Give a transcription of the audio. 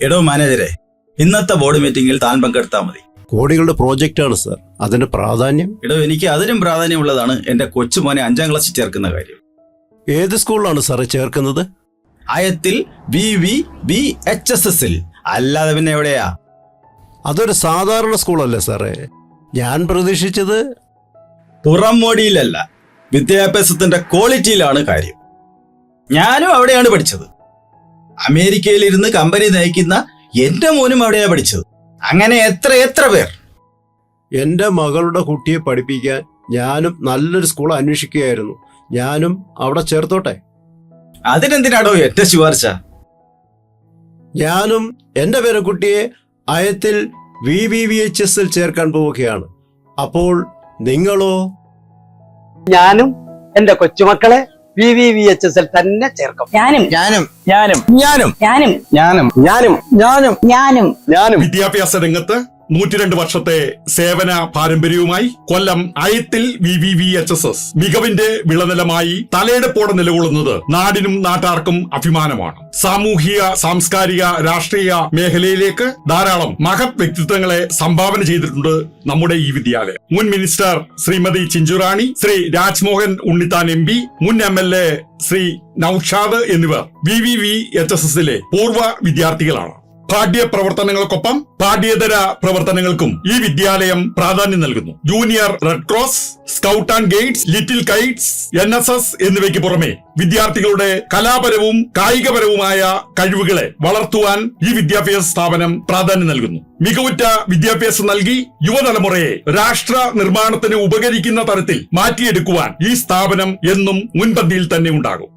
എടോ മാനേജരെ, ഇന്നത്തെ ബോർഡ് മീറ്റിംഗിൽ താൻ പങ്കെടുത്താൽ മതി. കോടികളുടെ പ്രോജക്റ്റാണ് സാർ, അതിന് പ്രാധാന്യം. എടോ, എനിക്ക് അതിനും പ്രാധാന്യമുള്ളതാണ് എന്റെ കൊച്ചുമോനെ 5ാം ക്ലാസ്സിൽ ചേർക്കുന്ന കാര്യം. ഏത് സ്കൂളിലാണ് സാറേ ചേർക്കുന്നത്? അയത്തിൽ VVVHSS. അല്ലാതെ പിന്നെ എവിടെയാ? അതൊരു സാധാരണ സ്കൂളല്ലേ സാറേ? ഞാൻ പ്രതീക്ഷിച്ചത്. പുറംമോടിയിലല്ല, വിദ്യാഭ്യാസത്തിന്റെ ക്വാളിറ്റിയിലാണ് കാര്യം. ഞാനും അവിടെയാണ് പഠിച്ചത്. അമേരിക്കയിലിരുന്ന് കമ്പനി നയിക്കുന്ന എന്റെ മോനും അവിടെയാണ് പഠിച്ചത്. അങ്ങനെ എത്ര പേർ. എൻ്റെ മകളുടെ കുട്ടിയെ പഠിപ്പിക്കാൻ ഞാനും നല്ലൊരു സ്കൂൾ അന്വേഷിക്കുകയായിരുന്നു. ഞാനും അവിടെ ചേർത്തോട്ടെ? അതിനെന്തിനാടോ എന്റെ ശുപാർശ? ഞാനും എൻ്റെ പേരക്കുട്ടിയെ അയത്തിൽ VVVHS ചേർക്കാൻ പോവുകയാണ്. അപ്പോൾ നിങ്ങളോ? ഞാനും എന്റെ കൊച്ചുമക്കളെ VVVHS തന്നെ ചേർക്കും. ഞാനും വിദ്യാഭ്യാസ രംഗത്ത് 102 വർഷത്തെ സേവന പാരമ്പര്യവുമായി കൊല്ലം അയത്തിൽ VVVHS മികവിന്റെ വിളനിലമായി തലയെടുപ്പോടെ നിലകൊള്ളുന്നത് നാടിനും നാട്ടാർക്കും അഭിമാനമാണ്. സാമൂഹിക, സാംസ്കാരിക, രാഷ്ട്രീയ മേഖലയിലേക്ക് ധാരാളം മഹത് വ്യക്തിത്വങ്ങളെ സംഭാവന ചെയ്തിട്ടുണ്ട് നമ്മുടെ ഈ വിദ്യാലയം. മുൻ മിനിസ്റ്റർ ശ്രീമതി ചിഞ്ചുറാണി, ശ്രീ രാജ്മോഹൻ ഉണ്ണിത്താൻ MP, മുൻ MLA ശ്രീ നൌഷാദ് എന്നിവർ VVVHSലെ പൂർവ്വ വിദ്യാർത്ഥികളാണ്. പാഠ്യ പ്രവർത്തനങ്ങൾക്കൊപ്പം പാഠ്യേതര പ്രവർത്തനങ്ങൾക്കും ഈ വിദ്യാലയം പ്രാധാന്യം നൽകുന്നു. Junior red cross, scout and guides, little Kites, NSS എന്നിവയ്ക്ക് പുറമെ വിദ്യാർത്ഥികളുടെ കലാപരവും കായികപരവുമായ കഴിവുകളെ വളർത്തുവാൻ ഈ വിദ്യാഭ്യാസ സ്ഥാപനം പ്രാധാന്യം നൽകുന്നു. മികവുറ്റ വിദ്യാഭ്യാസം നൽകി യുവതലമുറയെ രാഷ്ട്ര നിർമ്മാണത്തിന് ഉപകരിക്കുന്ന തരത്തിൽ മാറ്റിയെടുക്കുവാൻ ഈ സ്ഥാപനം എന്നും മുൻപന്തിയിൽ തന്നെ ഉണ്ടാകും.